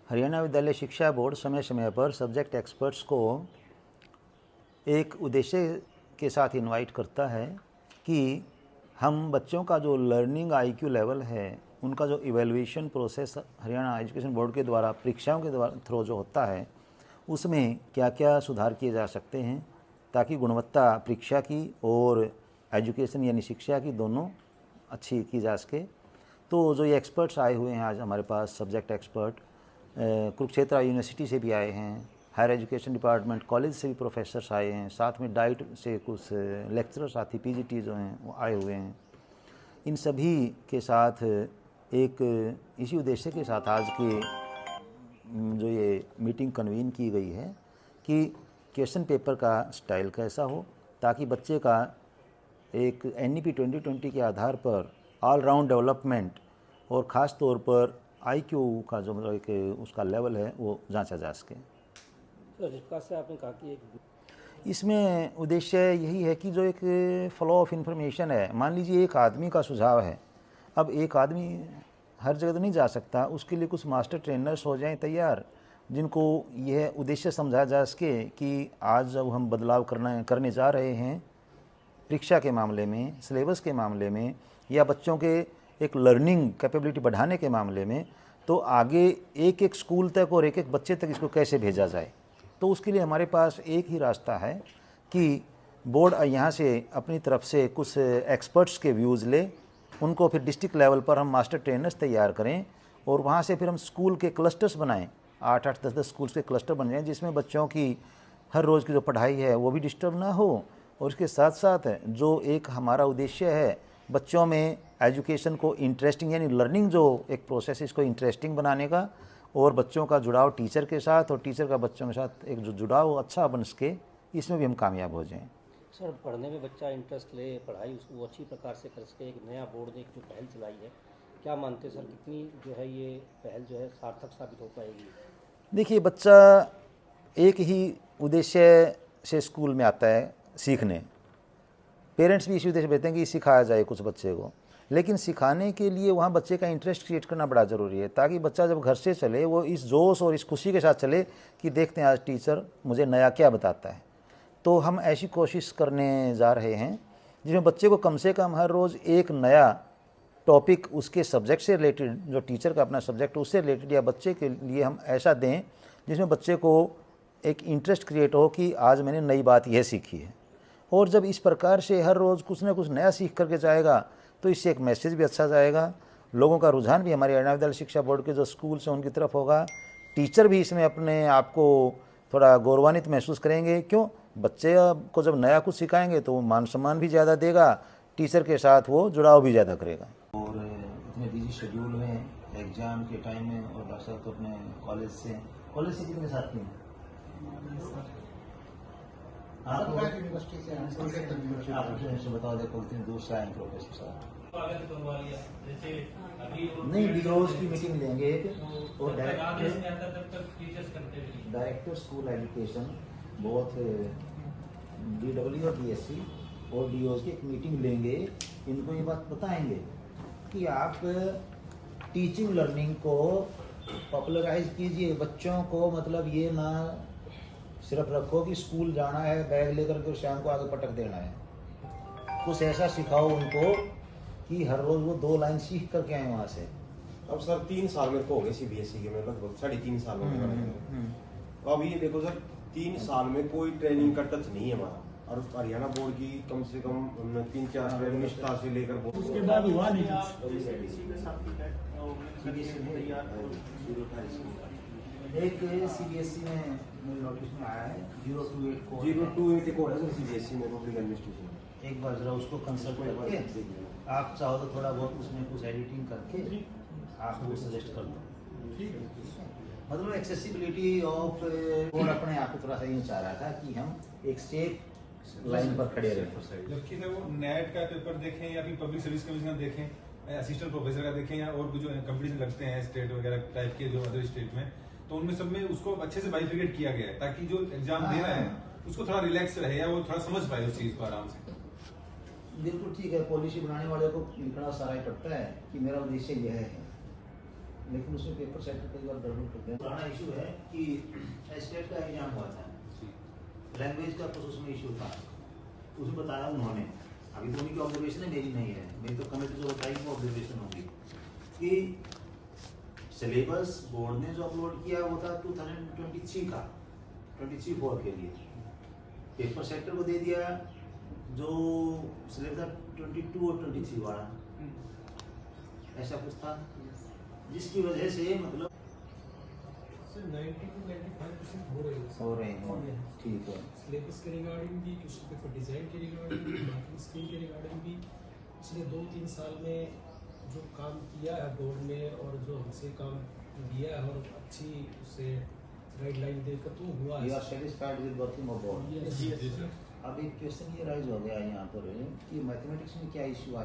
हरियाणा विद्यालय शिक्षा बोर्ड समय समय पर सब्जेक्ट एक्सपर्ट्स को एक उद्देश्य के साथ इनवाइट करता है कि हम बच्चों का जो लर्निंग आईक्यू लेवल है, उनका जो evaluation process Haryana education board के द्वारा परीक्षाओं के द्वारा थ्रू जो होता है, उसमें क्या क्या सुधार किए जा सकते हैं ताकि गुणवत्ता परीक्षा की और एजुकेशन यानी शिक्षा की दोनों अच्छी की जा सके। तो जो ये एक्सपर्ट्स आए हुए हैं आज हमारे पास, सब्जेक्ट एक्सपर्ट कुरुक्षेत्र यूनिवर्सिटी से भी आए हैं, हायर एजुकेशन डिपार्टमेंट कॉलेज से भी प्रोफेसर्स आए हैं, साथ में डाइट से कुछ लेक्चरर साथी पीजीटी जो हैं वो आए हुए हैं। इन सभी के साथ एक इसी उद्देश्य के साथ आज की जो ये मीटिंग कन्वीन की गई है कि क्वेश्चन पेपर का स्टाइल कैसा हो ताकि बच्चे का एक NEP 2020 के आधार पर ऑल राउंड डेवलपमेंट और ख़ास तौर पर IQ का जो मतलब एक उसका लेवल है वो जांचा जा सके। जिस से आपने कहा कि इसमें उद्देश्य यही है कि जो एक फ्लो ऑफ इंफॉर्मेशन है, मान लीजिए एक आदमी का सुझाव है, अब एक आदमी हर जगह तो नहीं जा सकता, उसके लिए कुछ मास्टर ट्रेनर्स हो जाएं तैयार, जिनको यह उद्देश्य समझा जा सके कि आज जब हम बदलाव करने जा रहे हैं परीक्षा के मामले में, सिलेबस के मामले में, या बच्चों के एक लर्निंग कैपेबिलिटी बढ़ाने के मामले में, तो आगे एक एक स्कूल तक और एक एक बच्चे तक इसको कैसे भेजा जाए। तो उसके लिए हमारे पास एक ही रास्ता है कि बोर्ड यहाँ से अपनी तरफ से कुछ एक्सपर्ट्स के व्यूज़ ले, उनको फिर डिस्ट्रिक्ट लेवल पर हम मास्टर ट्रेनर्स तैयार करें और वहाँ से फिर हम स्कूल के क्लस्टर्स बनाएं, 8-8, 10-10 स्कूल्स के क्लस्टर बन जाएँ, जिसमें बच्चों की हर रोज़ की जो पढ़ाई है वो भी डिस्टर्ब ना हो, और इसके साथ साथ जो एक हमारा उद्देश्य है बच्चों में एजुकेशन को इंटरेस्टिंग यानी लर्निंग जो एक प्रोसेस है इसको इंटरेस्टिंग बनाने का, और बच्चों का जुड़ाव टीचर के साथ और टीचर का बच्चों के साथ एक जो जुड़ाव अच्छा बन सके, इसमें भी हम कामयाब हो जाएं। सर, पढ़ने में बच्चा इंटरेस्ट ले, पढ़ाई उसको अच्छी प्रकार से कर सके, एक नया बोर्ड ने एक जो पहल चलाई है, क्या मानते सर कितनी जो है ये पहल जो है सार्थक साबित हो पाएगी? देखिए, बच्चा एक ही उद्देश्य से स्कूल में आता है सीखने, पेरेंट्स भी इसी उद्देश्य भेजते हैं कि सिखाया जाए कुछ बच्चे को, लेकिन सिखाने के लिए वहाँ बच्चे का इंटरेस्ट क्रिएट करना बड़ा ज़रूरी है ताकि बच्चा जब घर से चले वो इस जोश और इस खुशी के साथ चले कि देखते हैं आज टीचर मुझे नया क्या बताता है। तो हम ऐसी कोशिश करने जा रहे हैं जिसमें बच्चे को कम से कम हर रोज़ एक नया टॉपिक उसके सब्जेक्ट से रिलेटेड, जो टीचर का अपना सब्जेक्ट उससे रिलेटेड, या बच्चे के लिए हम ऐसा दें जिसमें बच्चे को एक इंटरेस्ट क्रिएट हो कि आज मैंने नई बात यह सीखी है। और जब इस प्रकार से हर रोज़ कुछ ना कुछ नया सीख करके जाएगा तो इससे एक मैसेज भी अच्छा जाएगा, लोगों का रुझान भी हमारे हरियाणा विद्यालय शिक्षा बोर्ड के जो स्कूल्स हैं उनकी तरफ होगा, टीचर भी इसमें अपने आप को थोड़ा गौरवान्वित महसूस करेंगे। क्यों, बच्चे को जब नया कुछ सिखाएंगे तो वो मान सम्मान भी ज़्यादा देगा, टीचर के साथ वो जुड़ाव भी ज़्यादा करेगा। और इतने बिजी शेड्यूल में, एग्जाम के टाइम में, और बाकी तो अपने कॉलेज से कितने साथी हैं? यूनिवर्सिटी बताओ, देखो इतनी दूर से आए प्रोफेसर साहब। नहीं, डीओज की मीटिंग लेंगे एक, और director school education both DW और DSC और डीओज की एक मीटिंग लेंगे, इनको ये बात बताएंगे कि आप टीचिंग लर्निंग को पॉपुलराइज कीजिए, बच्चों को मतलब ये ना सिर्फ रखो कि स्कूल जाना है बैग लेकर के शाम को आगे पटक देना है, कुछ ऐसा सिखाओ उनको कि हर रोज वो 2 लाइन सीख करके आए वहाँ से। अब सर 3 साल मेरे को हो गए CBSE के, मैं लगभग 3.5 साल में। तो अब ये देखो सर, 3 साल में कोई ट्रेनिंग का टच नहीं है हमारा, और हरियाणा बोर्ड की कम से कम 3-4 ट्रेनिंग निष्ठा से लेकर उसके बाद हुआ नहीं एक CBSE में नोटिस में आया है 028 को, 028 को है CBSE में पब्लिक एडमिनिस्ट्रेशन। एक बार जरा उसको कंसल्ट करके आप चाहो तो थोड़ा बहुत उसमें कुछ एडिटिंग करके आप वो सजेस्ट कर दो। मतलब एक्सेसिबिलिटी ऑफ बोर्ड अपने आप को थोड़ा सा ये चाह रहा था कि हम एक सेफ लाइन पर खड़े रहें। जबकि वो नेट का पेपर देखें या फिर पब्लिक सर्विस कमीशन का देखें, असिस्टेंट प्रोफेसर का देखें, या और भी जो कंपटीशन लगते हैं स्टेट वगैरह टाइप के जो अदर स्टेट में, तो उनमें सब में उसको अच्छे से बाइफिकेट किया गया है ताकि जो एग्जाम दे रहा है उसको थोड़ा रिलैक्स रहे या वो थोड़ा समझ पाए उस चीज को आराम से। बिल्कुल ठीक है, पॉलिसी बनाने वाले को लिखना सारा ही पड़ता है कि मेरा उद्देश्य यह है, लेकिन उसमें पेपर सेट कई बार गड़बड़ करते हैं। पुराना इशू है कि स्टेट का एग्जाम हुआ था, लैंग्वेज का कुछ उसमें इशू था, उसे बताया उन्होंने, अभी तो उनकी ऑब्जर्वेशन है, मेरी नहीं है, मेरी तो कमेटी जो बताएगी वो ऑब्जर्वेशन होगी कि सिलेबस बोर्ड ने जो अपलोड किया वो था 2023 का, 23-4 के लिए। पेपर सेक्टर को दे दिया जो सिलेबस था 22 और 23 वाला, ऐसा कुछ था, जिसकी वजह से मतलब 90 to 95% हो रहे हैं। ठीक है, सिलेबस के रिगार्डिंग भी, क्वेश्चन पेपर डिज़ाइन के रिगार्डिंग भी, मार्किंग स्कीम के रिगार्डिंग भी पिछले 2-3 साल में जो काम किया है बोर्ड ने और जो हमसे काम दिया है और अच्छी उससे गाइडलाइन देकर तो हुआ यू है। Are satisfied with working of board. Yes, yes, sir. अब एक क्वेश्चन ये राइज हो गया है यहाँ पर कि मैथमेटिक्स में क्या इश्यू आ